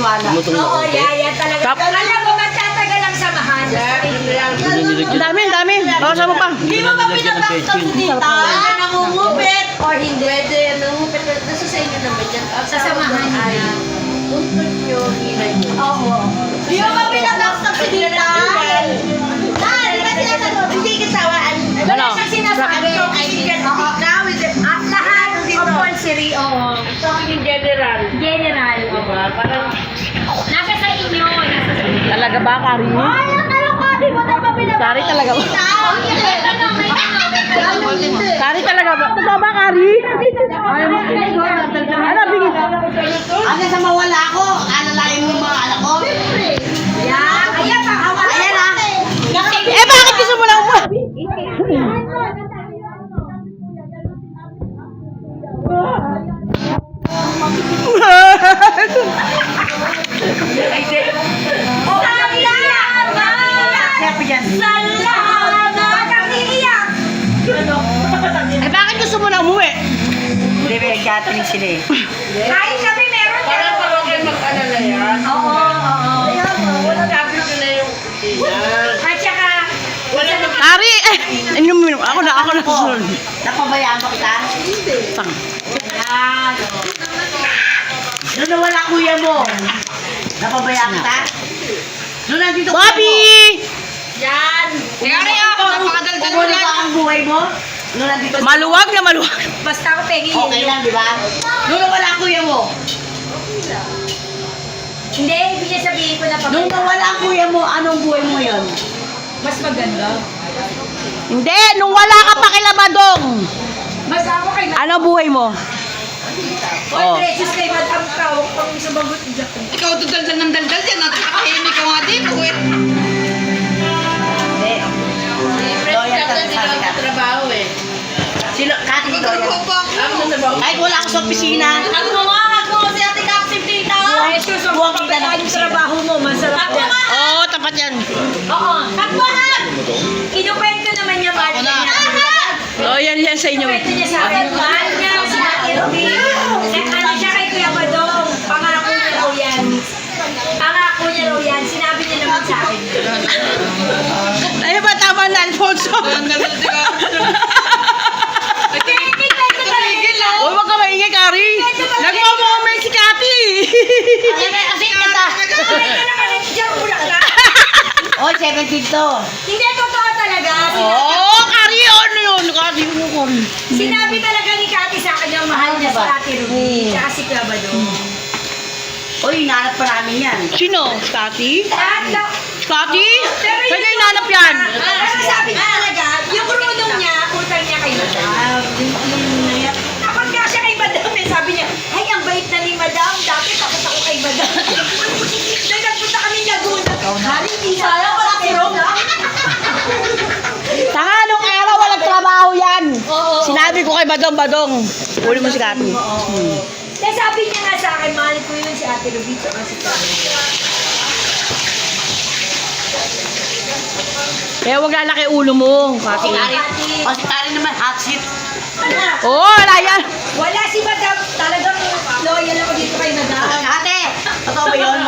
maniwala. Oo, yaya talaga. Alam mo, magtatagal ang samahan. Ang dami, ang dami. Bakasan mo pa. Hindi mo ba pinapakita si Tita? Nangungupit. Or hindi. Pwede, nangungupit. Nasa sa inyo naman yan. Sasamahan niya. Untod nyo, hinay nyo. Oo. Hindi mo ba pinapakita si Tita? Di ba sinasagot? Hindi kasawaan. Wala Ano? siyang sinasabi. Now is it? At lahat compulsory, oo. Talking general. General. Diba? Parang... Nasa sa inyo. Nasa sa inyo. Talaga ba, Kari? Ay, ang kalokadi mo tayo mapilabas. Kari talaga ba? Ano, Kari talaga ba? Totoo ba, Kari? Ano, bigit? Hanggang sa mawala ako, alalain mo mga anak ko. Yan. Ayan, pakawala. Ayan ah. Eh, bakit gusto mo lang mo? Eh, bakit gusto mo lang umuwi? Hindi, may nag-gathering sila eh. Kahit kami meron yan. Para kayo mag-alala yan. Oo, oo. Wala sabi ko na yung At saka, Kari! Inom. Ako na susunod. napabayaan ba kita? Tang. Ayan. Doon nawala kuya mo. Napabayaan kita? Doon nandito kuya mo. Bobby! Yan. Kaya ako, napakadaldal mo Kung yan. ang buhay mo, doon nandito. Maluwag na maluwag. Basta ako, Peggy. Okay lang, di ba? Doon nawala kuya mo. Hindi, ibig niya sabihin ko na Nung nawala ang kuya mo, anong buhay mo yun? mas maganda. Hindi, nung wala ka pa kay Labadong. Mas ako kay Ano buhay mo? All precious kay Madam Kawak pang sumagot dyan. Ikaw ito daldal ng daldal yan. Nakakahimik ka nga dito. Hindi. Loyal ka sa amin ka. Trabaho eh. Sino? Kati loyal. Kahit wala ako sa opisina. Hag mo si Ate Captain Tita. Precious, ang Buwag kita ng pabayaan yung trabaho mo, masarap yan. Oo, tapat yan. Oo. Hag! Kinukwento naman niya, mahal niya. Loyal yan sa inyo. Kinukwento niya sa akin, mahal niya si Ate Ruby. Ano siya kay Kuya Badong, pangako niya raw yan. Pangako niya raw yan, sinabi niya naman sa akin. Ay ba, tama na, Alfonso? Uy, wag ka maingay, Kari. Nagmamoment si Kati. Kasi kita. Oh, 17 to. Hindi, totoo talaga. Oo, Kari, ano yun? Kari, ano, Kari? Sinabi talaga ni Kati sa akin yung mahal niya si Ate Ruby. Tsaka si Kuya Badong. Uy, hinanap pa namin yan. Sino? Kati? Ano? Kati? Saan niya inanap yan? Pero sabi niya talaga, yung runong niya, utang niya kay Madam. Kapag nga siya kay Madam, eh, sabi niya, ay, ang bait na ni Madam. Dati takot ako kay Madam. Dahil nagpunta kami Laguna. Haring isa lang, wala si Rona. Saka nung araw, walang trabaho yan. Sinabi ko kay Badong. Uli mo si Kati. Kaya sabi niya nga sa akin, mahal ko yun si Ate Ruby, tsaka si Kati. Kaya wag lalaki ulo mo, Kati. O, si Kari naman, hot seat. Oo, wala yan. Wala si Madam. Talagang loyal ako dito kay Madam. Ate, totoo ba yun?